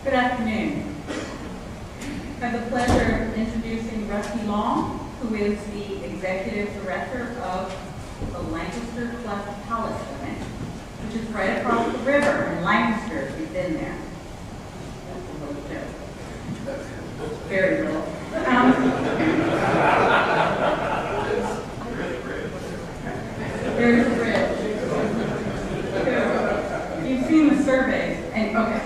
Good afternoon. I have the pleasure of introducing Rusty Long, who is the Executive Director of the Lancaster Cleft Palate Clinic, which is right across the river in Lancaster, if you've been there. That's a little joke. Very little. There's a bridge. You've seen the surveys. And, okay.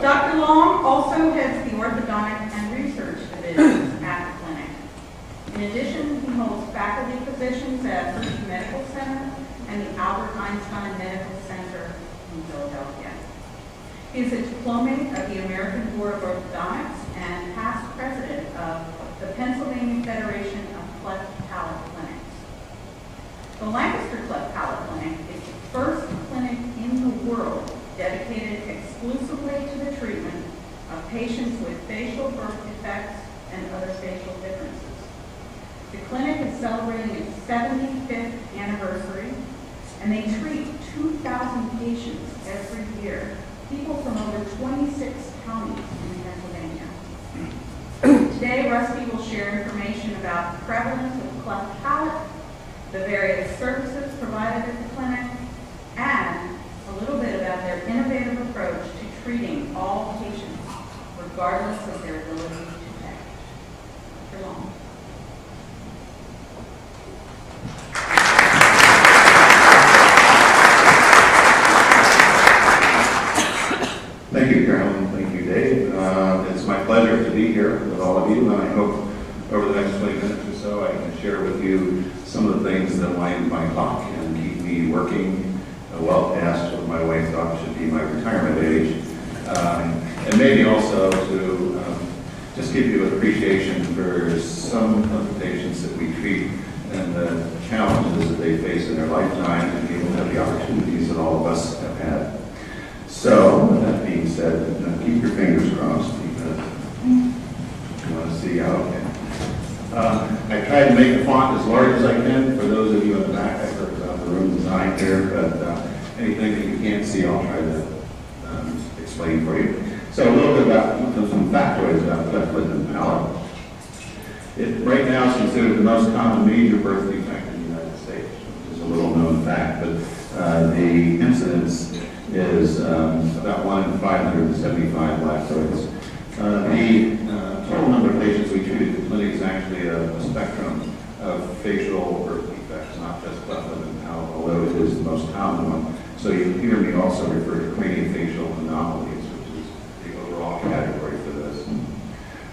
Dr. Long also heads the orthodontic and research divisions at the clinic. In addition, he holds faculty positions at Hershey Medical Center and the Albert Einstein Medical Center in Philadelphia. He is a diplomate of the American Board of Orthodontics and past president of the Pennsylvania Federation of Cleft Palate Clinics. The Lancaster Cleft Palate Clinic is the first clinic in the world dedicated exclusively to the treatment of patients with facial birth defects and other facial differences. The clinic is celebrating its 75th anniversary, and they treat 2,000 patients every year, people from over 26 counties in Pennsylvania. Today, Rusty will share information about the prevalence of cleft palate, the various services provided at the clinic, and a little bit about their innovative approach to treating all patients, regardless of their ability to pay. Dr. Long. Thank you, Carolyn. Thank you, Dave. It's my pleasure to be here with all of you, and I hope over the next 20 minutes or so I can share with you some of the things that wind my clock and keep me working well past what my wife thought should be my retirement age. And maybe also to just give you an appreciation for some of the patients that we treat and the challenges that they face in their lifetime, and people have the opportunities that all of us have had. So, with that being said, keep your fingers crossed because you want to see how it can. I tried to make the font as large as I can. For those of you in the back, I heard about the room design here, but anything that you can't see, I'll try to explain for you. So a little bit about some factoids about cleft lip and palate. It right now is considered the most common major birth defect in the United States, which is a little known fact, but the incidence is about 1 in 575 lactoids. The total number of patients we treat at the clinic is actually a spectrum of facial birth defects, not just cleft lip and palate, although it is the most common one. So you hear me also refer to craniofacial anomalies, which is the overall category for this.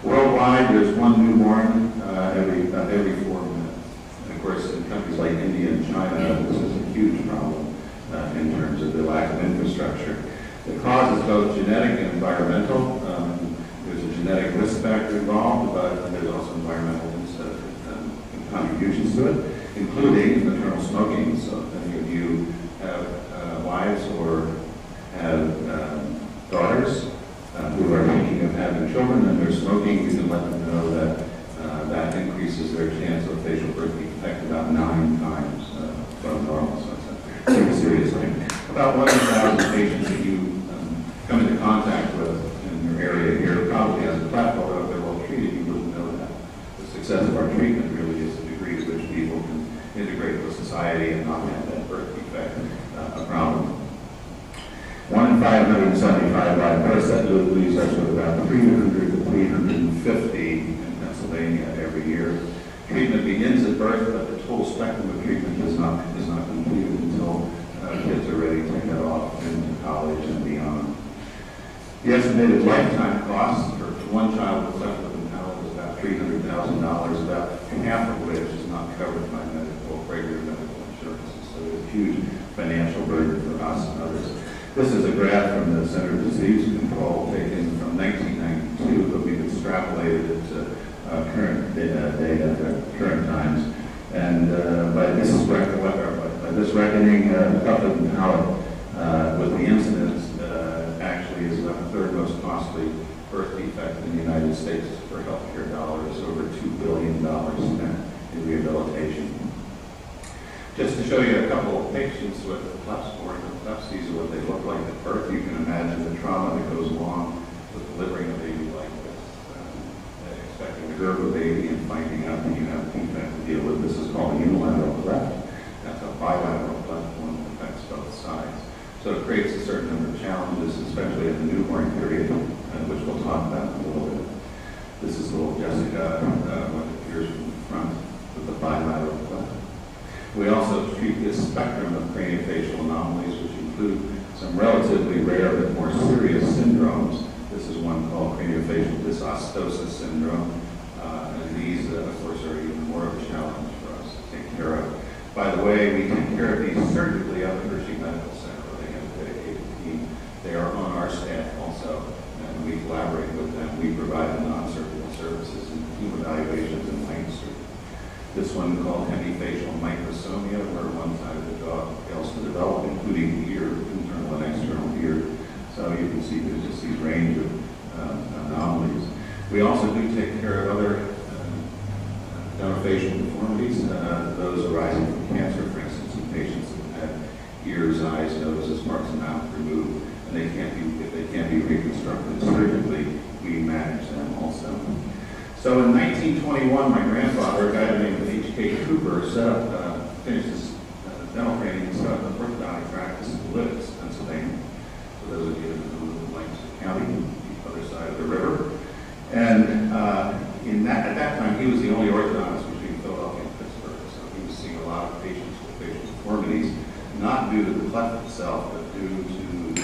Worldwide, there's one newborn every 4 minutes. And of course, in countries like India and China, this is a huge problem in terms of the lack of infrastructure. The cause is both genetic and environmental. There's a genetic risk factor involved, but there's also environmental contributions to it, including maternal smoking. So if any of you have wives or have daughters who are thinking of having children and they're smoking, you can let them know that that increases their chance of facial birth defect about 9 times from normal. So it's a pretty serious thing. About 1 in 1,000 patients that you come into contact with in your area here probably has a cleft, although if they're well treated, you wouldn't know that. The success of our treatment really is the degree to which people can integrate with society and not have that birth defect a problem. 1 in 575 live births, that leaves us with about 300 to 350 in Pennsylvania every year. Treatment begins at birth, but the total spectrum of treatment is not completed until kids are ready to head off into college and beyond. The estimated lifetime cost for one child with cleft lip and palate is about $300,000, about half of which is not covered by regular medical insurances. So there's a huge financial burden for us and others. This is a graph from the Center for Disease Control taken from 1992, but we've extrapolated it to current data, current times. And by this reckoning, cleft lip and palate with the incidence actually is about the 3rd most costly birth defect in the United States for healthcare dollars, over $2 billion spent in rehabilitation. Just to show you a couple of patients with clefts or clefts, these to what they look like at birth. You can imagine the trauma that goes along with delivering a baby like this, expecting to gurgle a baby and finding out that you have a defect to deal with. This is called a unilateral cleft. That's a bilateral cleft, one that affects both sides. So it creates a certain number of challenges, especially in the newborn period, which we'll talk about in a little bit. This is little Jessica, what appears from the front with the bilateral cleft. We also treat this spectrum of craniofacial anomalies, which include some relatively rare but more serious syndromes. This is one called craniofacial dysostosis syndrome. And these, of course, are even more of a challenge for us to take care of. By the way, we take care of these surgically out of the Hershey Medical Center, where they have a dedicated team. They are on our staff also, and we collaborate with them. We provide the non-surgical services and team evaluations in Lancaster. This one called hemifacial microsomia, where one side of the jaw fails to develop, including the ear, internal and external ear. So you can see there's just these range of anomalies. We also do take care of other dentofacial deformities, those arising from cancer, for instance, in patients who have had ears, eyes, noses, parts of the mouth removed, and if they can't be reconstructed surgically, we manage them also. So in 1921, my grandfather, a guy named H.K. Cooper, finished his dental training and set up an orthodontic practice in Thesis, Pennsylvania. For those of you who live in Lancaster County, the other side of the river. And at that time, he was the only orthodontist between Philadelphia and Pittsburgh. So he was seeing a lot of patients with facial deformities, not due to the cleft itself, but due to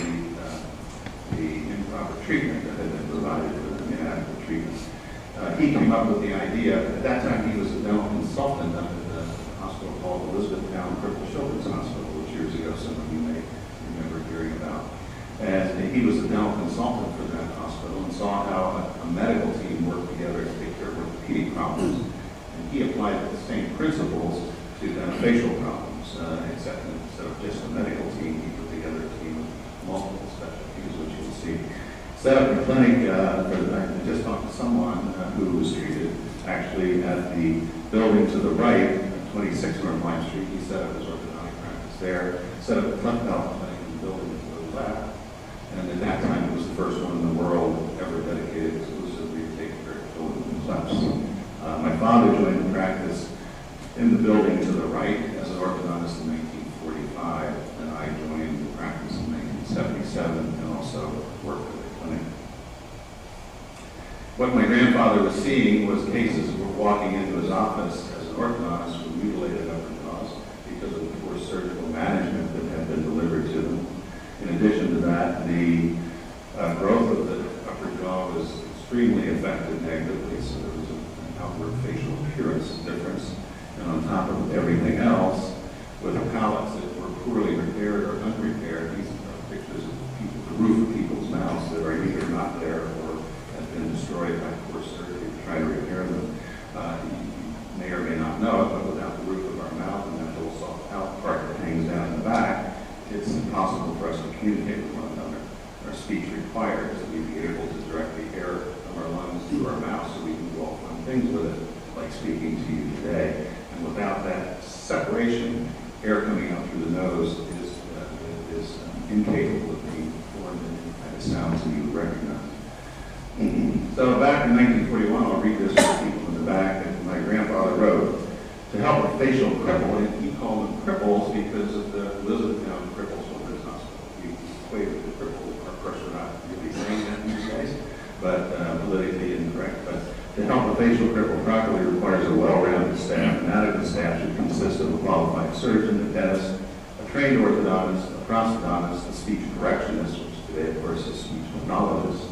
the improper treatment that had been provided for them, inadequate treatment. He came up with the idea. At that time, he was a dental consultant up at the hospital called Elizabethtown Cripple Children's Hospital, which years ago some of you may remember hearing about. And he was a dental consultant for that hospital and saw how a medical team worked together to take care of orthopedic problems. And he applied the same principles to dentofacial problems, except instead of just a medical team, he put together a team of multiple specialties, which you'll see. Set up a clinic I just talked to someone who was treated actually at the building to the right, 26 North Lime Street. He set up his orthodontic practice there, set up a cleft palate clinic in the building to the left. And at that time, it was the first one in the world ever dedicated exclusively to taking care of children with clefts. My father joined the practice in the building to the right as an orthodontist in 1945, and I joined the practice in 1977 and also worked at the clinic. What my grandfather was seeing was cases were walking into his office as an orthodontist with mutilated upper jaws because of the poor surgical management that had been delivered to them. In addition to that, the growth of the upper jaw was extremely affected negatively, so there was an outward facial appearance difference. And on top of everything else, with palates that were poorly repaired or unrepaired, these are pictures of the roof of people's mouths that are either not there or have been destroyed by poor surgery to try to repair them. You may or may not know it, but without the roof of our mouth and that little soft palate part that hangs down in the back, it's impossible for us to communicate with one another. Our speech requires that we be able to direct the air from our lungs to our mouth so we can do all fun things with it, like speaking to you today. And without that separation, air coming out through the nose is incapable of being formed in any kind of sounds that you would recognize. So back in 1941, I'll read this for people in the back, that my grandfather wrote, to help a facial cripple, and he called them cripples because of the Elizabethtown Cripple Children's Hospital. We equated the cripple, of course we're not really saying that these days, but politically incorrect. But to help a facial cripple properly requires a well-rounded staff. An adequate staff should consist of a qualified surgeon, a dentist, a trained orthodontist, a prosthodontist, a speech correctionist, which today of course is speech pathologist,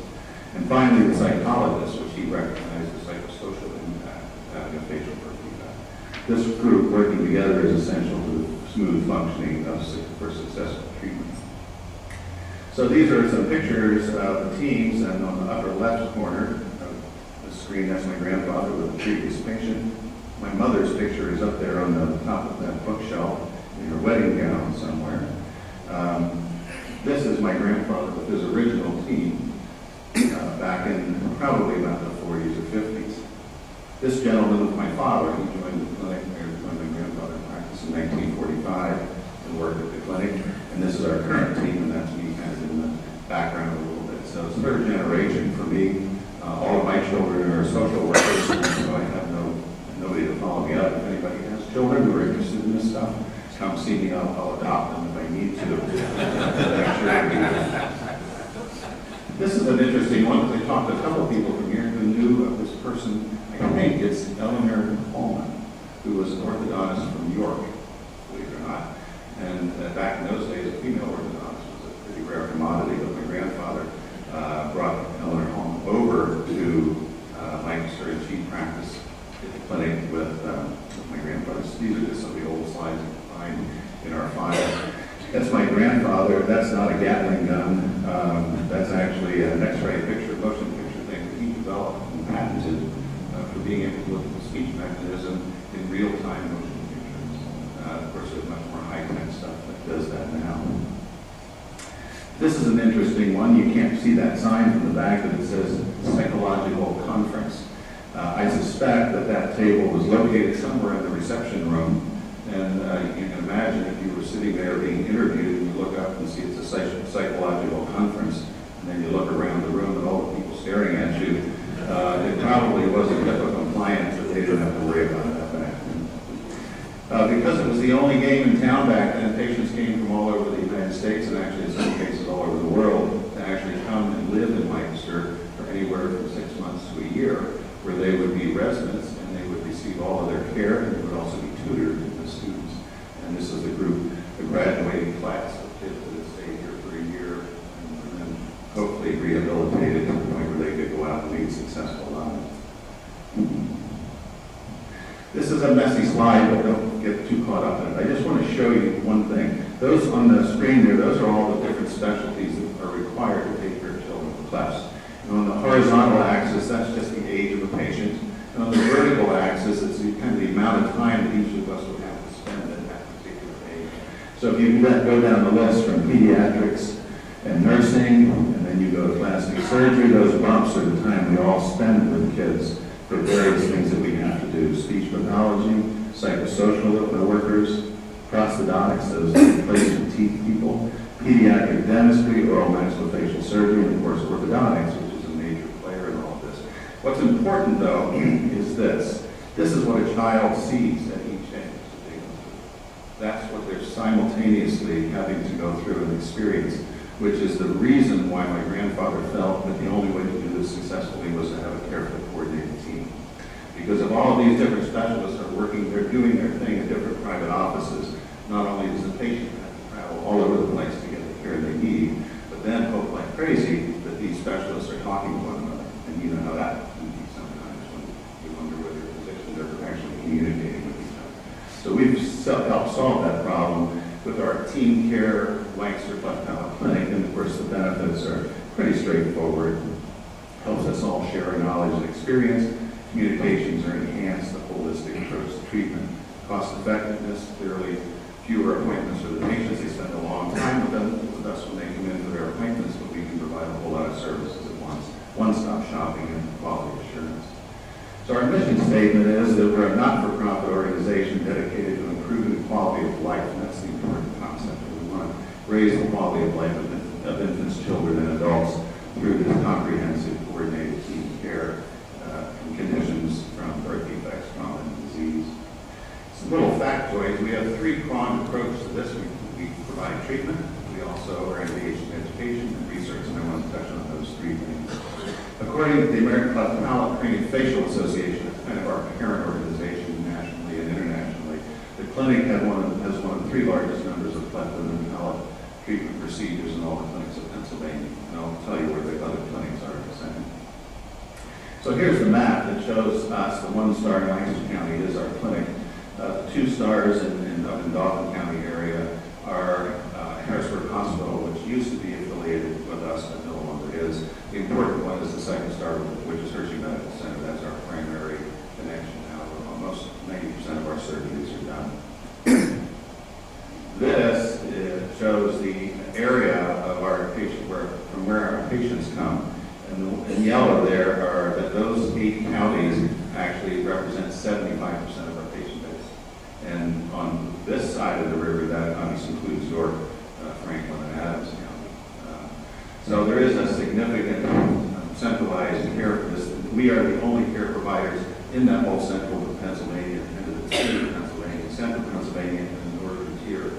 and finally the psychologist, which he recognized the psychosocial impact of having a facial feedback. This group working together is essential to the smooth functioning for successful treatment. So these are some pictures of the teams, and on the upper left corner of the screen, that's my grandfather with a previous patient. My mother's picture is up there on the top of that bookshelf in her wedding gown somewhere. This is my grandfather with his original team back in probably about the 40s or 50s. This gentleman was my father. He joined the clinic, joined my grandfather in practice in 1945 and worked at the clinic. And this is our current team in me. All of my children are social workers, so I have nobody to follow me up. If anybody has children who are interested in this stuff, come see me. I'll adopt them if I need to. This is an interesting one because I talked to a couple of people from here who knew of this person. I think it's Eleanor Coleman, who was an orthodontist from York, believe it or not. And back in those days, a female orthodontist was a pretty rare commodity. But my grandfather brought Eleanor Coleman over to Lancaster, and she practiced at the clinic with my grandfather. These are just some of the old slides you can find in our file. That's my grandfather. That's not a Gatling gun. That's actually an X-ray picture, motion picture thing that he developed and patented for being able to look at the speech mechanism in real-time motion pictures. Of course, there's much more high-tech stuff that does that now. This is an interesting one. You can't see that sign from the back, but it says psychological conference. I suspect that that table was located somewhere in the reception room. And you can imagine if you were sitting there being interviewed and you look up and see it's a psychological conference, and then you look around the room and all the people staring at you, it probably wasn't HIPAA compliant, but they didn't have to worry about that back then. Because it was the only game in town back then, patients came from all over the United States and actually in some cases all over the world to actually come and live in Lancaster for anywhere from 6 months to a year, where they would be residents and they would receive all of their care, and they would also be tutored to the students. And this is the group, the graduating class of kids that have stayed here for a year and then hopefully rehabilitated to the point where they could go out and lead successful lives. This is a messy slide, but don't get too caught up in it. I just want to show you one thing. Those on the screen there, those are all the different specialties that are required to take care of children with clefts. And on the horizontal axis, that's just the age of the patient. And on the vertical axis, it's kind of the amount of time that each of us would have to spend at that particular age. So if you go down the list from pediatrics and nursing, and then you go to plastic surgery, those bumps are the time we all spend with kids for various things that we have to do. Speech pathology, psychosocial workers, prosthodontics, those replacement teeth people, pediatric dentistry, oral maxillofacial surgery, and of course orthodontics, which is a major player in all of this. What's important, though, is this. This is what a child sees at each age. That's what they're simultaneously having to go through and experience, which is the reason why my grandfather felt that the only way to do this successfully was to have a carefully coordinated team. Because if all of these different specialists are working, they're doing their thing in different private offices, not only does the patient have to travel all over the place to get the care they need, but then hope like crazy that these specialists are talking to one another. And you know how that can be sometimes when you wonder whether physicians are actually communicating with each other. So we've helped solve that problem with our Team Care Lancaster Cleft Palate Clinic, and of course the benefits are pretty straightforward. Helps us all share our knowledge and experience. Communications are enhanced, the holistic approach to treatment. Cost effectiveness, clearly fewer appointments for the patients. They spend a long time with us when they come in for their appointments, but we can provide a whole lot of services at once. One-stop shopping and quality assurance. So our mission statement is that we're a not-for-profit organization dedicated to improving the quality of life, and that's the important concept. We want to raise the quality of life of infants, children, and adults through this comprehensive, coordinated team care from conditions from birth defects, trauma, and disease. Some little factoids. We have a three-pronged approach to this. We provide treatment. We also are engaged in education and research, and I want to touch on those three things. According to the American Cleft Palate Craniofacial Association, it's kind of our parent organization nationally and internationally, the clinic has one of the three largest numbers of cleft lip and palate treatment procedures in all the clinics of Pennsylvania. And I'll tell you where the other clinics are in a second. So here's the map that shows us the 1-star in Lancaster County is our clinic. 2 stars up in Dauphin County area are Harrisburg Hospital, which used to be affiliated with us, but no longer is. The important one is the 2nd star, which is Hershey Medical Center. That's our primary connection now. Almost 90% of our surgeries are done. This shows the area of our patient from where our patients come. And in yellow there are that those 8 counties actually represent 75% of our patient base. And on this side of the river, that obviously includes York, Franklin, and Adams County. So there is a significant centralized care. We are the only care providers in that whole central Pennsylvania, and the state of Pennsylvania, central Pennsylvania, and the northern tier.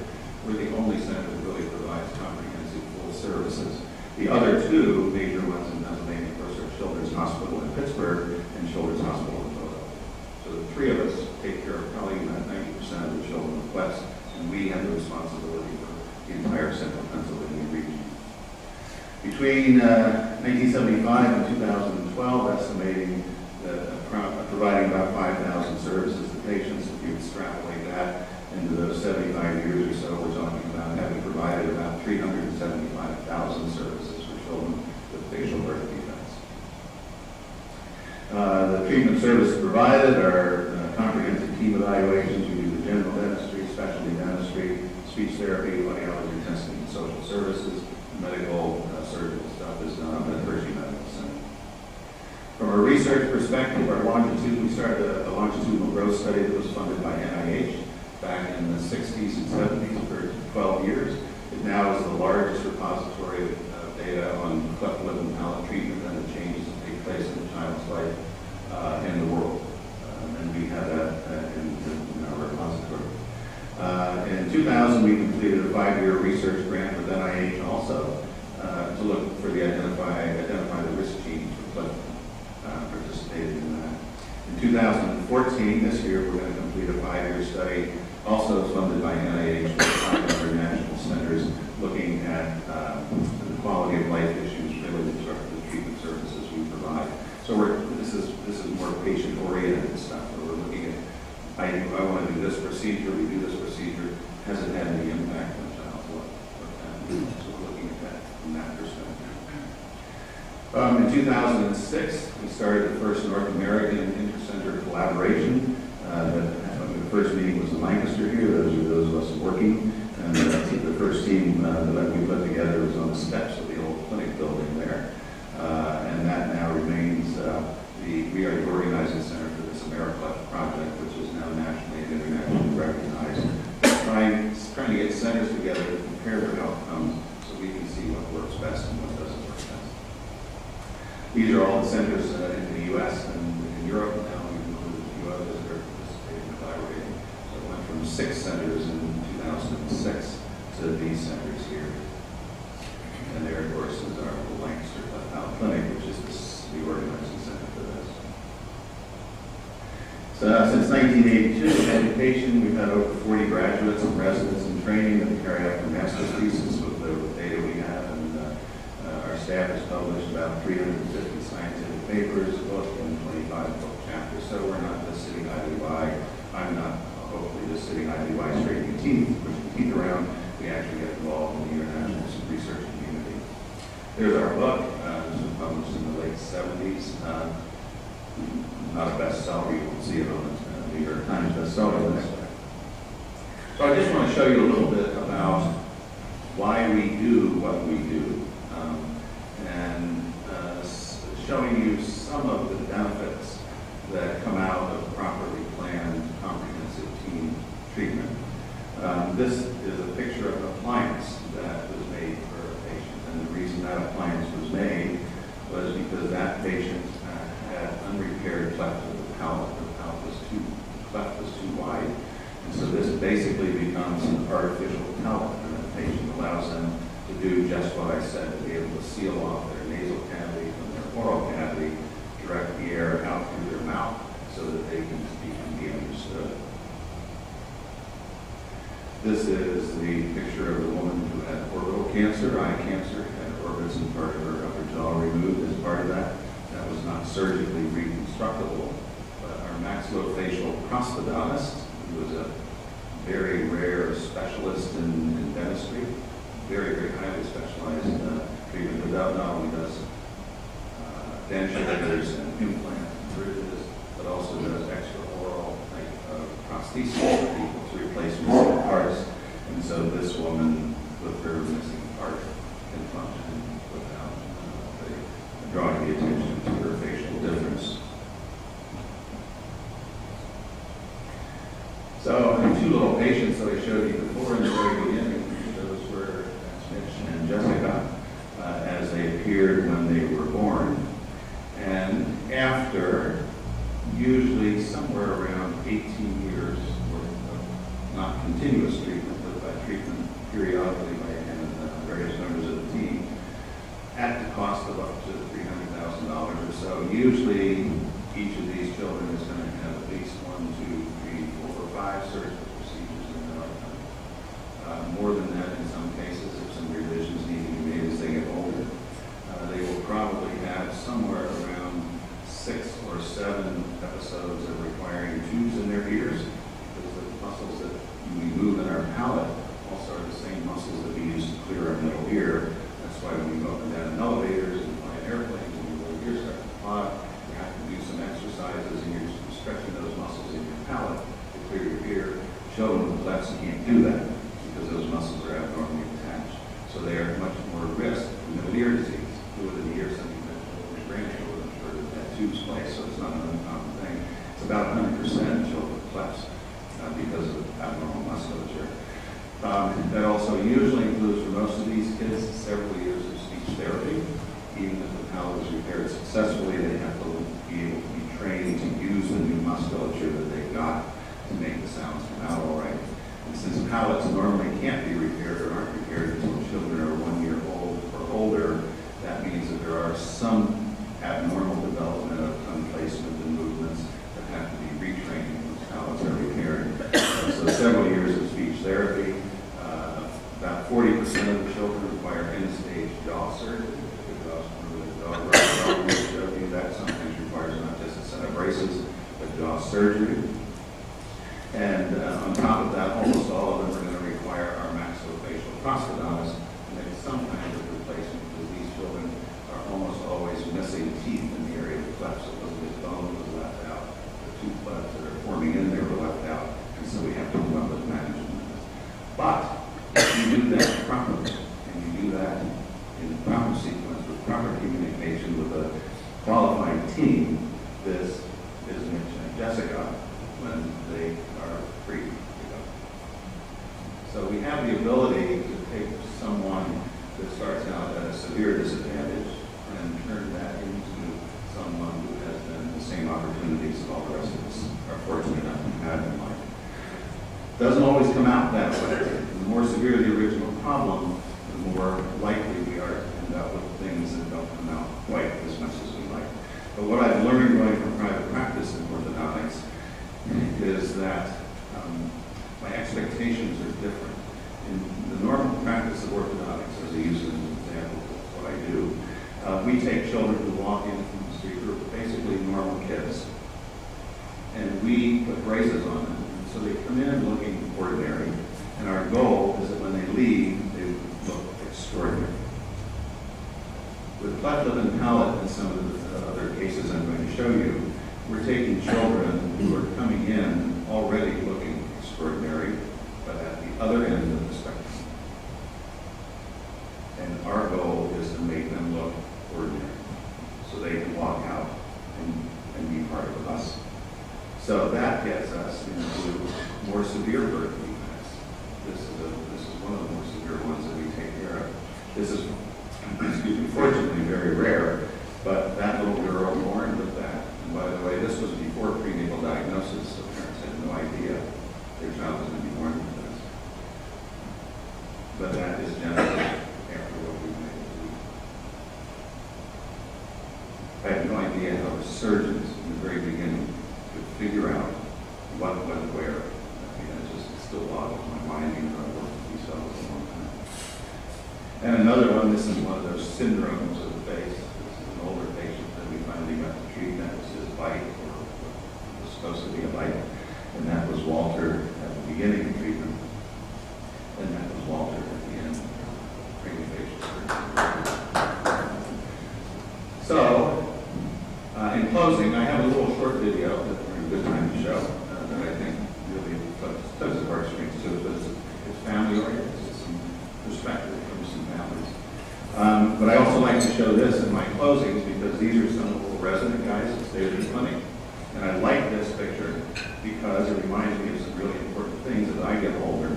We're the only center that really provides comprehensive full services. The other two major ones in Pennsylvania, of course, are Children's Hospital in Pittsburgh and Children's Hospital in Philadelphia. So the three of us take care of probably about 90% of the children with clefts, and we have the responsibility for the entire central Pennsylvania region. Between 1975 and 2012, estimating that providing about 5,000 services to patients. If you extrapolate that into those 75 years or so, we're talking about having provided about 375,000 services for children with facial birth defects. The treatment services provided are comprehensive team evaluations. We do the general dentistry, specialty dentistry, speech therapy, audiology testing, and social services. Medical surgical stuff is done at Hershey Medical Center. From a research perspective, we started a longitudinal growth study that was funded by NIH back in the 60s and 70s for 12 years. It now is the largest repository of data on cleft lip and palate treatment and the changes that take place in a child's life in the world. And we have that in our repository. In 2000, we completed a 5-year research grant with NIH also to look for identify the risk genes for cleft. Participated in that. In 2014, this year, we're going to complete a 5-year study, also funded by NIH, with 5 other national centers, looking at the quality of life issues related to the treatment services we provide. So this is more patient-oriented stuff. Where we're looking at, I want to do this procedure, we do this procedure, has it had any impact on the child's life? So we're looking at that from that perspective. In 2006, we started the first North American inter-center collaboration. The first meeting was in Lancaster here, those of us working. And the first team that we put together was on the steps of the old clinic building there. And that now remains, we are the organizing center for this AmeriClef project, which is now nationally and internationally recognized. Trying to get centers together to compare their outcomes so we can see what works best and what doesn't work best. These are all the centers in the U.S. and in Europe. Now we've included a few others that are participating and collaborating. So it went from 6 centers in 2006 to these centers here. And there, of course, is our Lancaster Cleft Palate Clinic, which is the organizing center for this. So since 1982, in education, we've had over 40 graduates and residents in training that carry out their master's thesis with the data we have. Our staff has published about 350 scientific papers, a book, and 25 book chapters. So we're not just sitting idly by. I'm not hopefully just sitting idly by straightening teeth, pushing teeth around. We actually get involved in the international research community. There's our book. This was published in the late 70s. Not a bestseller. You won't see it on the New York Times bestseller list. So I just want to show you a little bit about why we do what we do. And showing you some of the benefits that come out of properly planned comprehensive team treatment. This is a picture of an appliance that was made for a patient, and the reason that appliance was made was because that patient had unrepaired cleft of the palate. The cleft was too wide, and so this basically becomes an artificial palate, and the patient allows them to do just what I said, to be able to seal off their nasal cavity from their oral cavity, direct the air out through their mouth so that they can be understood. This is the picture of the woman who had orbital cancer, eye cancer, had orbits and part of her upper jaw removed as part of that. That was not surgically reconstructible, but our maxillofacial prosthodontist, who was a very rare specialist in dentistry, very, very highly specialized treatment, but not only does dentures and implants and bridges, but also does extraoral type of prosthesis for people to replace missing parts. And so this woman, with her missing part, can function without drawing the attention to her facial difference. So, the 2 little patients that I showed you before in the very beginning, those were Mitch and Jessica, as they appeared when they were born. usually each of these children is going to have at least 1, 2, 3, 4, or 5 surgical procedures in their lifetime. More than that in some cases, if some revisions need to be made as they get older. They will probably have somewhere around 6 or 7 episodes of requiring tubes in their ears, because the muscles that we move in our palate also are the same muscles that we use to clear our middle ear. That's why when we go up and down in elevators and fly in airplanes and your middle ear starts to fog, you have to do some exercises and you're stretching those muscles in your palate to clear your ear. Children with clefts can't do that because those muscles are abnormally attached. So they are much more at risk of middle ear disease. Fluid in the ear, something that children and grandchildren, I'm sure that tubes play, so it's not an uncommon thing. It's about 100% of children with clefts because of abnormal musculature. That also usually includes, for most of these kids, several years of speech therapy. Even if the palate is repaired successfully, they have to be able to be trained to use the new musculature that they've got to make the sounds come out all right. And since palates normally can't be repaired or aren't repaired until children are 1 year old or older, that means that there are some abnormal development of tongue placement and movements that have to be retrained when those palates are repaired. So several years of speech therapy. About 40% of the children require end-stage jaw surgery. That sometimes requires not just a set of braces, but jaw surgery. And on top of that, almost all of them are going to require our maxillofacial prosthodontist to make some kind of replacement, because these children are almost always missing teeth in the area of the cleft. So the bone was left out, the two clefts that are forming in there were left out, and so we have to come up with management. But if you do that properly, and you do that in the proper sequence with proper communication with a qualified team, this is Mitch and Jessica when they are free to go. So we have the ability to take someone that starts out at a severe disadvantage and turn that into someone who has then the same opportunities that all the rest of us are fortunate enough to have in life. Doesn't always come out that way. The more severe the original problem, the more likely we are to end up with things that don't come out quite as much as we like. But what I've learned going from private practice in orthodontics is that my expectations are different. In the normal practice of orthodontics, as I use as an example of what I do, we take children who walk in from the street who are basically normal kids, and we put braces on them. So they come in looking ordinary, and our goal is that when they leave, they look extraordinary. With cleft lip and palate and some of the other cases I'm going to show you, we're taking children who are coming in already looking extraordinary, but at the other end of the spectrum. And our goal is to make them look ordinary, so they can walk out and be part of us. So that gets us into more severe birth defects. This is one of the more severe ones that we take care of. This is, excuse me, fortunately very rare, but that little girl born with that. And by the way, this was before prenatal diagnosis, so parents had no idea their child was going to be born with this. But that is generally after what we made it do. I had no idea how the surgeons in the very beginning could figure out what went where. I mean, it still boggles my mind, even though I worked with these fellows a long time. And another one, this is one of those syndromes of the face. This is an older patient that we finally got to treat. That was his bite, or what was supposed to be a bite. And that was Walter at the beginning of treatment. And that was Walter at the end, craniofacial surgery. So, in closing, I have a little short video that we're a good time to show that I think really touches the heartstrings too, but it's family oriented. It's some perspective from some families. But I also like to show this in my closings because these are some of the resident guys that stay at the clinic. And I like this picture because it reminds me of some really important things as I get older.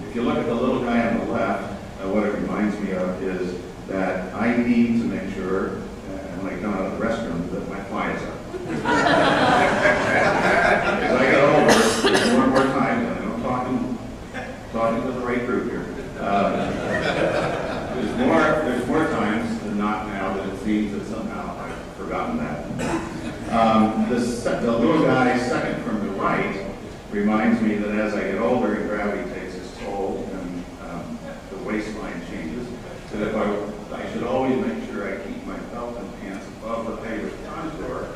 If you look at the little guy on the left, what it reminds me of is that I need to make sure, when I come out of the restroom, that my fly is up. As I get older, there's more and more times, and I'm talking to the right group here. There's more times than not now that it seems that somehow I've forgotten that. The little guy second from the right reminds me that as I get older and gravity takes its toll and the waistline changes, that if I should always make sure I keep my belt and pants above the paper contour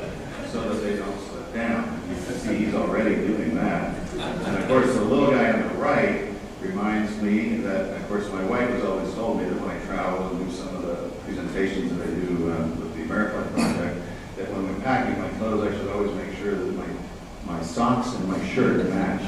so that they don't slip down. You can see he's already doing that. And of course, the little guy on the right reminds me that, of course, my wife has always told me that when I travel and do some of the presentations that I do with the AmeriClef Project, that when I'm packing my clothes, I should always make sure that my socks and my shirt match.